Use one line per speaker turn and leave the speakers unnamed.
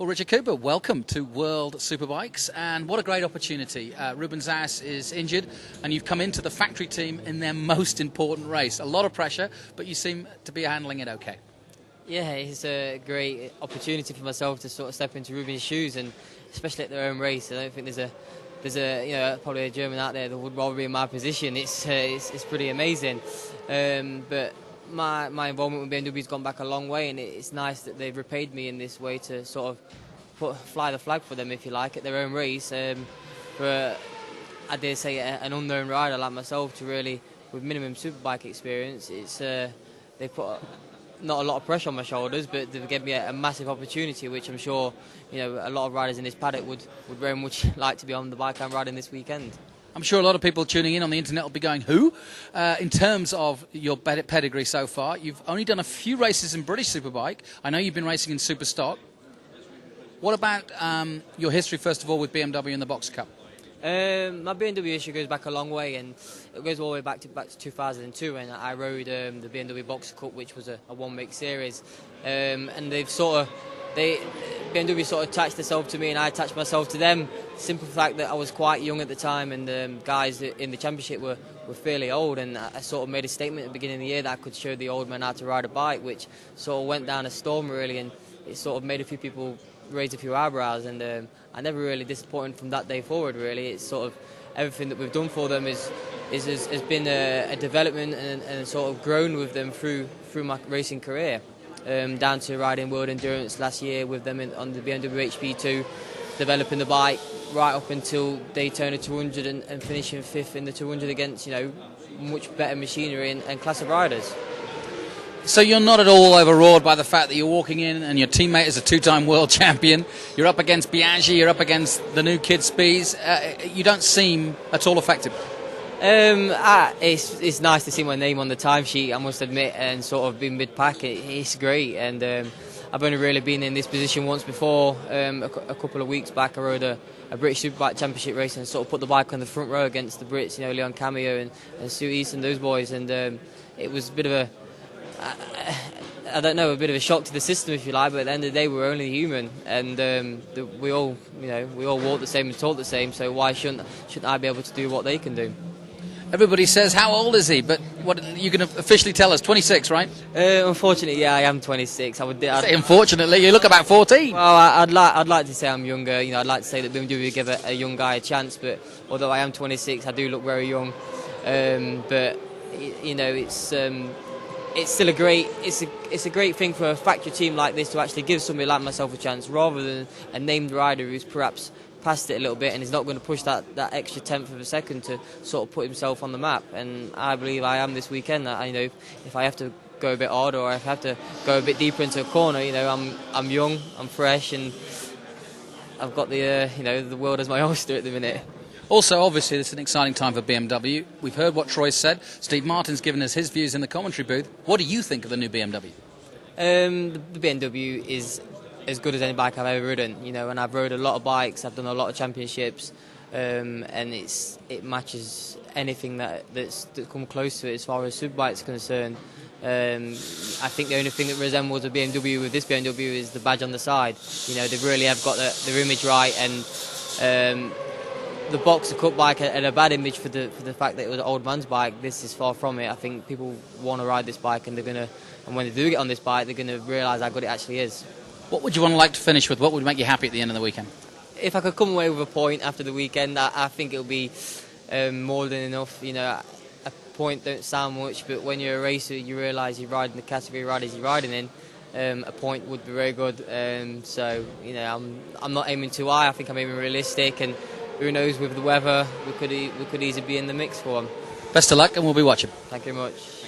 Well, Richard Cooper, welcome to World Superbikes, and what a great opportunity. Ruben Zas is injured, and you've come into the factory team in their most important race. A lot of pressure, but you seem to be handling it okay.
Yeah, it's a great opportunity for myself to sort of step into Ruben's shoes, and especially at their own race. I don't think there's a probably a German out there that would rather be in my position. It's pretty amazing, but my involvement with BMW has gone back a long way, and it's nice that they've repaid me in this way to sort of fly the flag for them, if you like, at their own race. For I dare say an unknown rider like myself to really, with minimum superbike experience, they put not a lot of pressure on my shoulders, but they've given me a massive opportunity, which I'm sure a lot of riders in this paddock would very much like to be on the bike I'm riding this weekend.
I'm sure a lot of people tuning in on the internet will be going, who? In terms of your pedigree so far, you've only done a few races in British Superbike. I know you've been racing in Superstock. What about your history, first of all, with BMW in the Boxer Cup?
My BMW issue goes back a long way, and it goes all the way back to 2002, when I rode the BMW Boxer Cup, which was a one-week series. And BMW sort of attached themselves to me, and I attached myself to them. Simple fact that I was quite young at the time, and guys in the championship were fairly old, and I sort of made a statement at the beginning of the year that I could show the old man how to ride a bike, which sort of went down a storm really, and it sort of made a few people raise a few eyebrows, and I never really disappointed from that day forward really. It's sort of everything that we've done for them has been a development and sort of grown with them through my racing career. Down to riding World Endurance last year with them on the BMW HP2, developing the bike right up until Daytona 200 and finishing 5th in the 200 against much better machinery and class of riders.
So you're not at all overawed by the fact that you're walking in and your teammate is a two-time world champion. You're up against Biaggi, you're up against the new kid Spies. You don't seem at all affected.
It's nice to see my name on the timesheet, I must admit, and sort of being mid-pack. It's great, and I've only really been in this position once before. A couple of weeks back, I rode a British Superbike Championship race and sort of put the bike on the front row against the Brits, Leon Cameo and Sue East and those boys, and it was a bit of a bit of a shock to the system, if you like. But at the end of the day, we're only human, and we all walk the same and talk the same. So why shouldn't I be able to do what they can do?
Everybody says, how old is he? But what you can officially tell us? 26, right?
Unfortunately, yeah, I am 26.
Unfortunately, you look about 14.
Well, I'd like to say I'm younger. I'd like to say that BMW give a young guy a chance. But although I am 26, I do look very young. But it's still a great thing for a factory team like this to actually give somebody like myself a chance, rather than a named rider who's perhaps past it a little bit and is not going to push that extra tenth of a second to sort of put himself on the map. And I believe I am this weekend. If I have to go a bit harder, or if I have to go a bit deeper into a corner, I'm young, I'm fresh, and I've got the world as my oyster at the minute.
Also, obviously, this is an exciting time for BMW. We've heard what Troy said. Steve Martin's given us his views in the commentary booth. What do you think of the new BMW?
The BMW is as good as any bike I've ever ridden, and I've rode a lot of bikes, I've done a lot of championships, and it matches anything that's come close to it as far as superbike's concerned. I think the only thing that resembles a BMW with this BMW is the badge on the side. They really have got their image right, and the Boxer Cup bike had a bad image for the fact that it was an old man's bike. This is far from it. I think people want to ride this bike, and when they do get on this bike, they're going to realise how good it actually is.
What would you like to finish with? What would make you happy at the end of the weekend?
If I could come away with a point after the weekend, I think it'll be more than enough. A point don't sound much, but when you're a racer, you realise you're riding the category of riders you're riding in. A point would be very good. So I'm not aiming too high. I think I'm aiming realistic, and who knows, with the weather, we could easily be in the mix for them.
Best of luck, and we'll be watching.
Thank you very much.